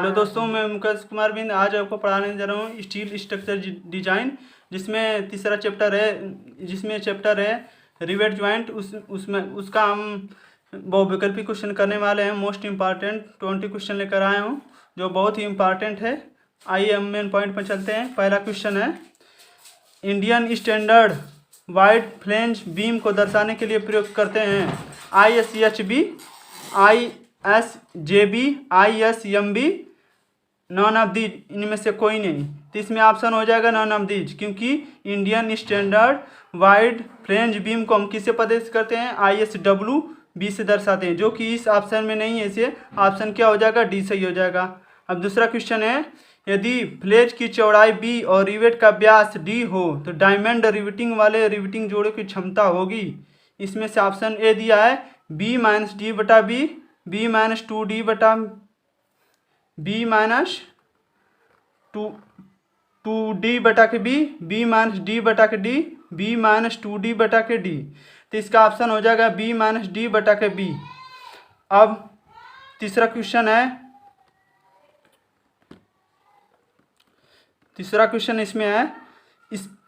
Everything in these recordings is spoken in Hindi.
हेलो दोस्तों, मैं मुकेश कुमार बिंद आज आपको पढ़ाने जा रहा हूँ स्टील स्ट्रक्चर डिजाइन, जिसमें तीसरा चैप्टर है, जिसमें चैप्टर है रिवेट ज्वाइंट। उसमें उसका हम बहुविकल्पी क्वेश्चन करने वाले हैं। मोस्ट इम्पॉर्टेंट 20 क्वेश्चन लेकर आए हूँ जो बहुत ही इम्पॉर्टेंट है। आइए हम मेन पॉइंट पर चलते हैं। पहला क्वेश्चन है, Indian standard wide flange beam को दर्शाने के लिए प्रयोग करते हैं ISHB, ISJB, ISMB, non of these, इनमें से कोई नहीं। तो इसमें ऑप्शन हो जाएगा नॉन ऑफ दीज, क्योंकि Indian standard wide flange beam को हम किससे प्रदर्शित करते हैं? ISWB से दर्शाते हैं, जो कि इस ऑप्शन में नहीं है। इसे ऑप्शन क्या हो जाएगा? डी सही हो जाएगा। अब दूसरा क्वेश्चन है, यदि फ्लेज की चौड़ाई B और रिवेट का व्यास D हो तो डायमंड रिवेटिंग वाले रिवेटिंग जोड़े की क्षमता होगी। इसमें से ऑप्शन ए दिया है B माइनस डी बटा B, B माइनस 2D बटा B माइनस 2D बटा के B माइनस D बटा के D, B माइनस 2D बटा के D। तो इसका ऑप्शन हो जाएगा B माइनस D बटा के B। अब तीसरा क्वेश्चन इसमें है,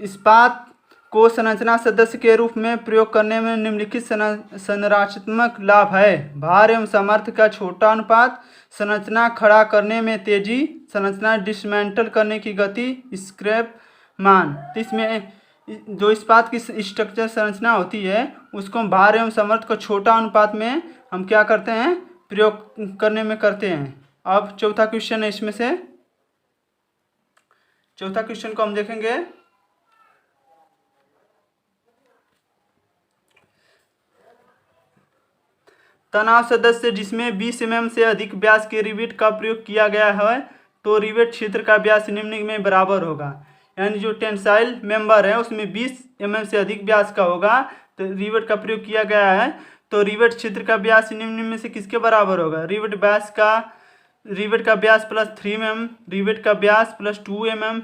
इस्पात को संरचना सदस्य के रूप में प्रयोग करने में निम्नलिखित संरचनात्मक लाभ है। भार एवं सामर्थ्य का छोटा अनुपात, संरचना खड़ा करने में तेजी, संरचना डिसमेंटल करने की गति, स्क्रैप मान। तो इसमें जो इस्पात की स्ट्रक्चर संरचना होती है उसको हम भार एवं सामर्थ्य को छोटा अनुपात में हम क्या करते हैं? प्रयोग करने में करते हैं। अब चौथा क्वेश्चन है, इसमें से चौथा क्वेश्चन को हम देखेंगे। तनाव सदस्य जिसमें 20 mm से अधिक व्यास के रिवेट का प्रयोग किया गया है तो रिवेट क्षेत्र का व्यास निम्न में बराबर होगा। यानी जो टेंसाइल मेंबर है उसमें 20 mm से अधिक व्यास का होगा तो रिवेट का प्रयोग किया गया है, तो रिवेट क्षेत्र का व्यास निम्न में से किसके बराबर होगा? रिवेट का व्यास प्लस 3 mm, रिवेट का व्यास प्लस 2 mm,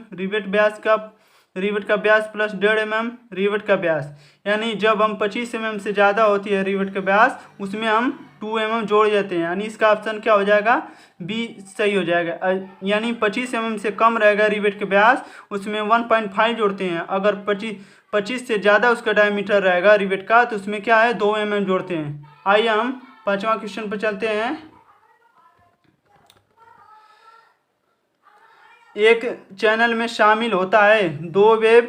रिवेट का व्यास प्लस 1.5 mm, रिवेट का व्यास। यानी जब हम 25 mm से ज़्यादा होती है रिवेट का व्यास उसमें हम 2 mm जोड़ देते हैं। यानी इसका ऑप्शन क्या हो जाएगा? बी सही हो जाएगा। यानी 25 mm से कम रहेगा रिवेट का व्यास उसमें 1.5 जोड़ते हैं। अगर 25 से ज़्यादा उसका डायमीटर रहेगा रिवेट का तो उसमें क्या है? 2 mm जोड़ते हैं। आइए हम पाँचवा क्वेश्चन पर चलते हैं। एक चैनल में शामिल होता है दो वेब,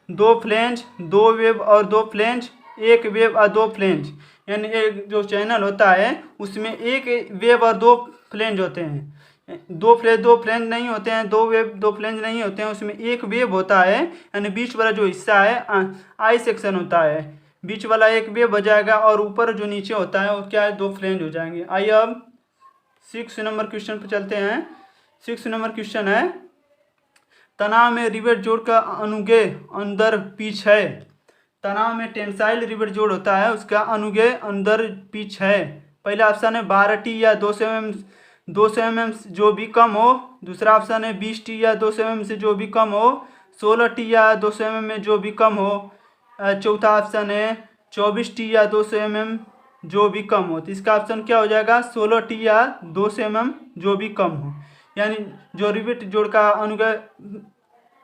दो फ्लेंज, दो वेब और दो फ्लेंज, एक वेब और दो फ्लेंज। यानी एक जो चैनल होता है उसमें एक वेब और दो फ्लेंज होते हैं। दो फ्लेंज नहीं होते हैं, दो वेब दो फ्लेंज नहीं होते हैं, उसमें एक वेब होता है। यानी बीच वाला जो हिस्सा है आई सेक्शन होता है, बीच वाला एक वेब हो जाएगा और ऊपर जो नीचे होता है वो क्या है? दो फ्लेंज हो जाएंगे। आइए अब 6 नंबर क्वेश्चन पर चलते हैं। 6 नंबर क्वेश्चन है, तनाव में रिवेट जोड़ का अनुगे अंदर पिच है। तनाव में टेंसाइल रिवेट जोड़ होता है उसका अनुगे अंदर पिच है। पहला ऑप्शन है 12 T या 200 mm जो भी कम हो। दूसरा ऑप्शन है 20 T या 200 mm से जो भी कम हो। 16 T या 200 mm में जो भी कम हो। चौथा ऑप्शन है 24 T या 200 mm जो भी कम हो। तो इसका ऑप्शन क्या हो जाएगा? 16 T या 200 mm जो भी कम हो। यानी जो रिवेट जोड़ का अनुगे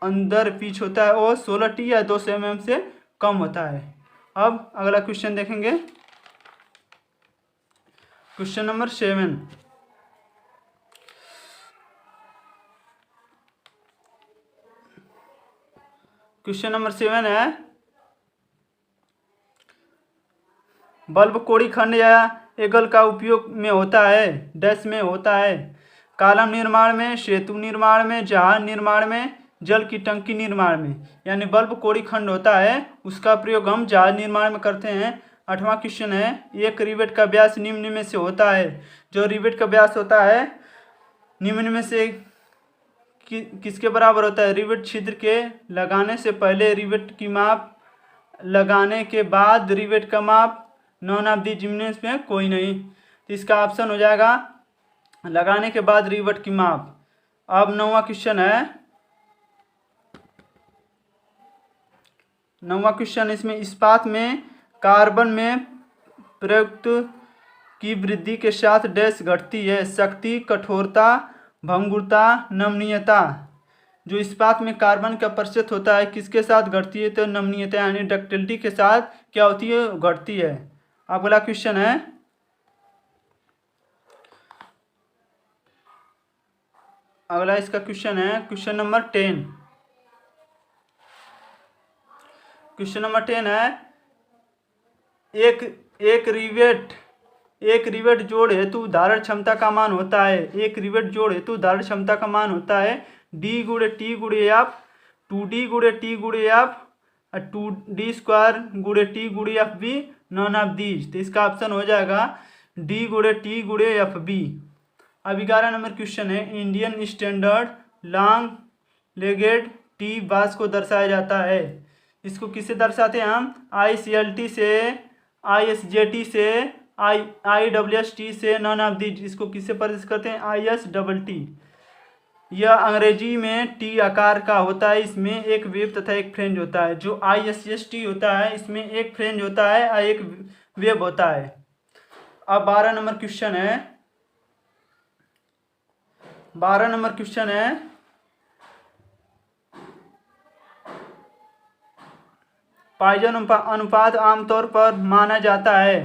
अंदर पिच होता है वो 16 T या 200 mm से कम होता है। अब अगला क्वेश्चन देखेंगे, क्वेश्चन नंबर 7। क्वेश्चन नंबर 7 है, बल्ब कोड़ी खंड या एंगल का उपयोग में होता है डैश में होता है। कॉलम निर्माण में, सेतु निर्माण में, जहाज निर्माण में, जल की टंकी निर्माण में। यानी बल्ब कोड़ी खंड होता है उसका प्रयोग हम जहाज निर्माण में करते हैं। 8वां क्वेश्चन है, एक रिवेट का व्यास निम्न में से होता है। जो रिवेट का व्यास होता है निम्न में से किसके बराबर होता है? रिवेट छिद्र के लगाने से पहले रिवेट की माप, लगाने के बाद रिवेट का माप, नॉन ऑफ दी जिम्नेस में कोई नहीं। तो इसका ऑप्शन हो जाएगा लगाने के बाद रिवेट की माप। अब 9वां क्वेश्चन है, 9वां क्वेश्चन इसमें इस्पात में कार्बन में प्रयुक्त की वृद्धि के साथ डैश घटती है? शक्ति, कठोरता, भंगुरता, नमनीयता। जो इस्पात में कार्बन का प्रतिशत होता है किसके साथ घटती है, तो नमनीयता यानी डक्टिलिटी के साथ क्या होती है, घटती है। अगला क्वेश्चन है, अगला इसका क्वेश्चन है क्वेश्चन नंबर 10। क्वेश्चन नंबर 10 है, एक एक रिवेट जोड़ हेतु धारण क्षमता का मान होता है, एक रिवेट जोड़ हेतु धारण क्षमता का मान होता है डी गुणे टी गुणे एफ, 2D गुणे टी गुणे एफ, 2D स्क्वायर गुणे टी गुणे F B, none of these. तो इसका ऑप्शन हो जाएगा डी गुणे टी गुणे एफ बी। अब 11 नंबर क्वेश्चन है, Indian standard long legged T bars को दर्शाया जाता है। इसको किससे दर्शाते हैं हम, ICLT से, ISJT से, IWST से, नॉन ऑफ दीज। इसको किससे प्रदर्शित करते हैं, ISTT। यह अंग्रेजी में टी आकार का होता है, इसमें एक वेब तथा एक फ्रेंज होता है। जो ISST होता है इसमें एक फ्रेंज होता है और एक वेब होता है। अब 12 नंबर क्वेश्चन है, 12 नंबर क्वेश्चन है, पॉइजन अनुपात आमतौर पर माना जाता है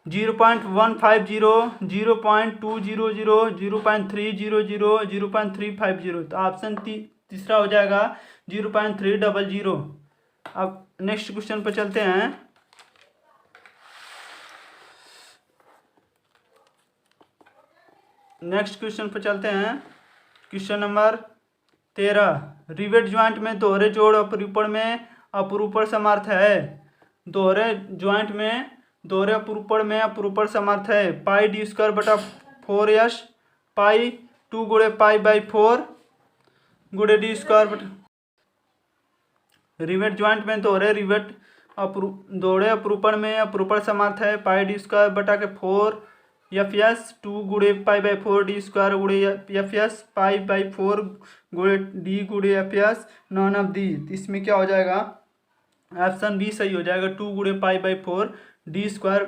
0.150, 0.200, 0.300, 0.350। तो ऑप्शन तीसरा हो जाएगा 0.300। अब नेक्स्ट क्वेश्चन पर चलते हैं। नेक्स्ट क्वेश्चन पर चलते हैं, क्वेश्चन नंबर 13। रिवेट ज्वाइंट में दोहरे जोड़ अपरूपण में अपरूपण समर्थ है। दोहरे ज्वाइंट में दोहरे अपरूपण में अपरूपण समर्थ है। पाई डी स्क्वायर बटा 4s, पाई 2 गुणे पाई बाई 4 गुणे डी स्क्वायर बटा। रिवेट ज्वाइंट में दोहरे अपरूपण में अपरूपण समर्थ है। पाई डी स्क्वायर बटा के 4 FS, 2 गुणे पाई बाई 4 डी स्क्वायर गुणे FS, पाई बाई 4 गुणे डी गुणे FS, नॉन ऑफ दी। इसमें क्या हो जाएगा, ऑप्शन बी सही हो जाएगा, 2 गुणे pi by 4 D square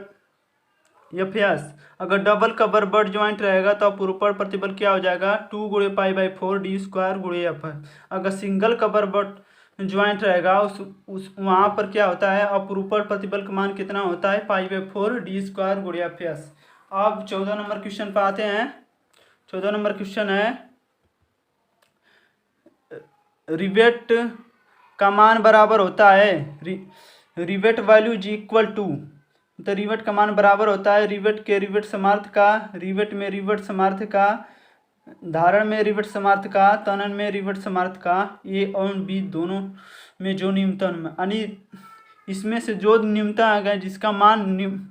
FS। अगर डबल कवर बट ज्वाइंट रहेगा तो अपरूपण प्रतिबल क्या हो जाएगा, 2 गुणे पाई बाई 4 डी स्क्वायर गुणे FS। अगर सिंगल कवर बट ज्वाइंट रहेगा उस वहाँ पर क्या होता है, अपरूपण प्रतिबल का मान कितना होता है, पाई बाई 4 डी स्क्वायर गुणे FS। अब 14 नंबर क्वेश्चन पर आते हैं। 14 नंबर क्वेश्चन है, रिवेट का मान बराबर होता है, rivet value is equal to. तो रिवेट का मान बराबर होता है रिवेट के रिवेट समर्थ का, रिवेट में रिवेट समर्थ का, धारण में रिवेट समर्थ का, तनन में रिवेट समर्थ का, ए और बी दोनों में जो न्यूनतम, यानी इसमें से जो न्यूनतम आएगा जिसका मान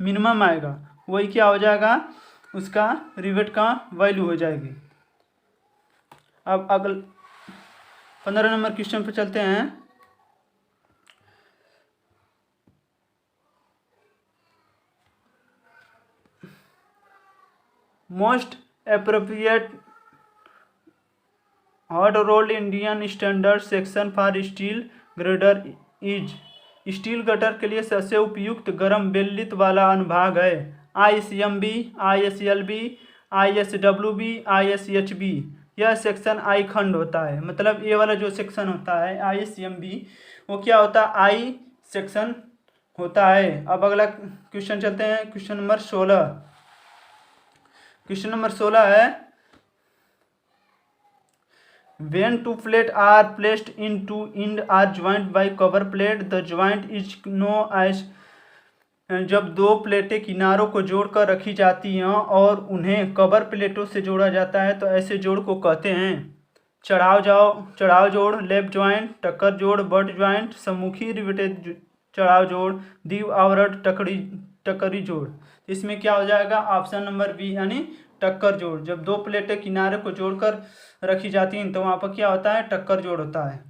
मिनिमम आएगा वही क्या हो जाएगा, उसका रिवेट का वैल्यू हो जाएगी। अब अगल 15 नंबर क्वेश्चन पर चलते हैं। Most appropriate hot rolled Indian standard section for steel grader is. Steel gutter के लिए सबसे उपयुक्त गर्म बेल्लित वाला अनुभाग है ICMB, ISLB, ISWB, ISHB। यह सेक्शन आई खंड होता है, मतलब ये वाला जो सेक्शन होता है ICMB वो क्या होता है, आई सेक्शन होता है। अब अगला क्वेश्चन चलते हैं, क्वेश्चन नंबर 16। क्वेश्चन नंबर 16 है, when two plates are placed into end are joined by cover plate, the joint is known as। जब दो प्लेटें किनारों को जोड़कर रखी जाती हैं और उन्हें कवर प्लेटों से जोड़ा जाता है तो ऐसे जोड़ को कहते हैं चढ़ाव जोड़, लेप ज्वाइंट, टक्कर जोड़, बट ज्वाइंट, सम्मुखी रिवेटेड चढ़ाव जोड़, द्विव आवरण टक्करी जोड़। इसमें क्या हो जाएगा, ऑप्शन नंबर बी यानी टक्कर जोड़। जब दो प्लेटें किनारे को जोड़कर रखी जाती हैं तो वहाँ पर क्या होता है, टक्कर जोड़ होता है।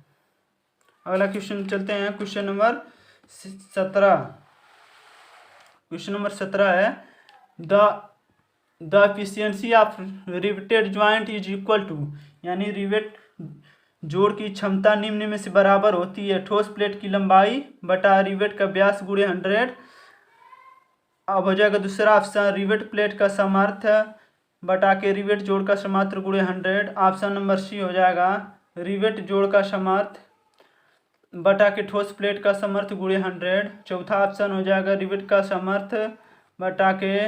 अगला क्वेश्चन चलते हैं, क्वेश्चन नंबर 17। क्वेश्चन नंबर 17 है, the efficiency of riveted joint is equal to, यानी रिवेट जोड़ की क्षमता निम्न में से बराबर होती है ठोस प्लेट की लंबाई बटा रिवेट का व्यास गुणे 100। अब हो जाएगा दूसरा ऑप्शन, रिवेट प्लेट का सामर्थ्य बटा के रिवेट जोड़ का समर्थ गुणे 100। ऑप्शन नंबर सी हो जाएगा रिवेट जोड़ का समर्थ बटा के ठोस प्लेट का समर्थ गुणे 100। चौथा ऑप्शन हो जाएगा रिवेट का समर्थ बटा के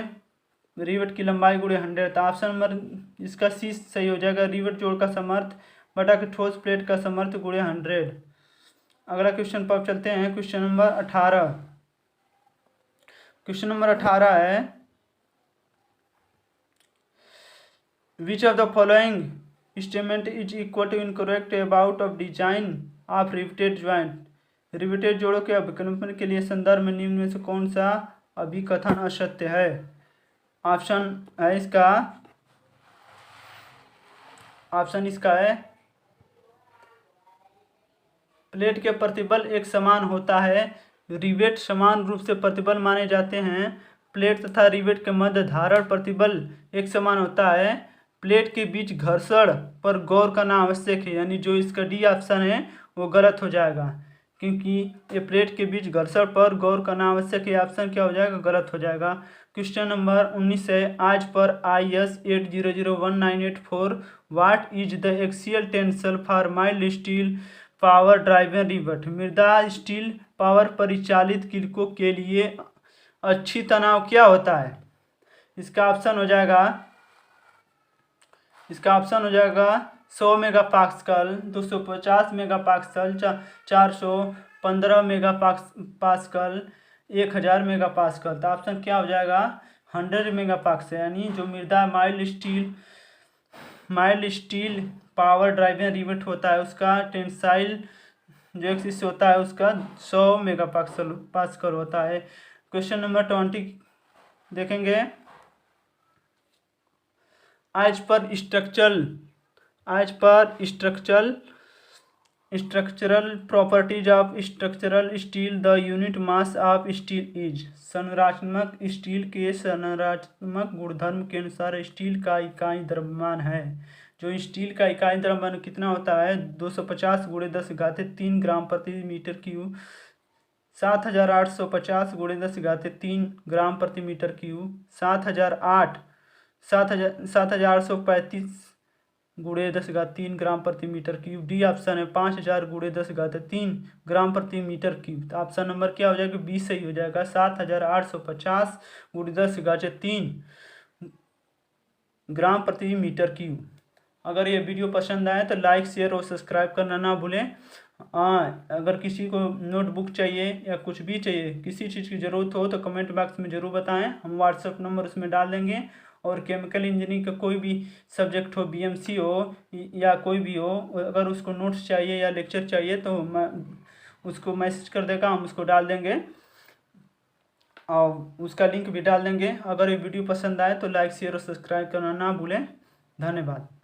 रिवेट की लंबाई गुणे 100। तो ऑप्शन नंबर इसका सी सही हो जाएगा रिवेट जोड़ का समर्थ बटा के ठोस प्लेट का समर्थ गुणे 100। अगला क्वेश्चन पर चलते हैं। Question number 18। क्वेश्चन नंबर 18 है which of the following statement is equal to incorrect about of design of riveted joint. Riveted जोड़ों के अभिकल्पन के लिए संदर्भ में निम्न में से कौन सा अभिकथन असत्य है। ऑप्शन है इसका है प्लेट के प्रतिबल एक समान होता है। रिवेट समान रूप से प्रतिबल माने जाते हैं। प्लेट तथा रिवेट के मध्य धारण प्रतिबल एक समान होता है। प्लेट के बीच घर्षण पर गौर करना आवश्यक है, यानी जो इसका डी ऑप्शन है वो गलत हो जाएगा, क्योंकि ये प्लेट के बीच घर्षण पर गौर करना आवश्यक है। ऑप्शन क्या हो जाएगा, गलत हो जाएगा। क्वेश्चन नंबर 19 है आज पर IS 8001984 what is the axial tensile for mild steel power driven rivet. मृदा स्टील पावर परिचालित किलकों के लिए अच्छी तनाव क्या होता है। इसका ऑप्शन हो जाएगा 100 मेगापास्कल, 250 मेगापास्कल, 415 मेगापास्कल, 1000 मेगापास्कल। तो ऑप्शन क्या हो जाएगा 100 मेगापास्कल, यानी जो मृदा mild steel power driven rivet होता है उसका टेंसाइल जो एक्सिस होता है उसका 100 मेगापास्कल होता है। क्वेश्चन नंबर 20 देखेंगे। आज पर structural properties of structural steel the unit mass of steel is. संरचनात्मक स्टील के संरचनात्मक गुणधर्म के अनुसार स्टील का इकाई द्रव्यमान है। जो स्टील का इकाई द्रव्यमान कितना होता है 250 × 10⁻³ ग्राम प्रति मीटर क्यूब, 7850 × 10⁻³ ग्राम प्रति मीटर क्यूब, 7835 × 10⁻³ ग्राम प्रति मीटर क्यूब। डी ऑप्शन है 5000 × 10⁻³ ग्राम प्रति मीटर क्यूब। तो ऑप्शन नंबर क्या हो जाएगा, बी सही हो जाएगा 7850 × 10⁻³ ग्राम प्रति मीटर क्यूब। अगर ये वीडियो पसंद आए तो लाइक शेयर और सब्सक्राइब करना ना भूलें। अगर किसी को नोटबुक चाहिए या कुछ भी चाहिए, किसी चीज़ की ज़रूरत हो तो कमेंट बॉक्स में ज़रूर बताएं, हम व्हाट्सएप नंबर उसमें डाल देंगे। और केमिकल इंजीनियरिंग का कोई भी सब्जेक्ट हो, BMC हो या कोई भी हो, अगर उसको नोट्स चाहिए या लेक्चर चाहिए तो मैं उसको मैसेज कर देगा, हम उसको डाल देंगे और उसका लिंक भी डाल देंगे। अगर ये वीडियो पसंद आए तो लाइक शेयर और सब्सक्राइब करना ना भूलें। धन्यवाद।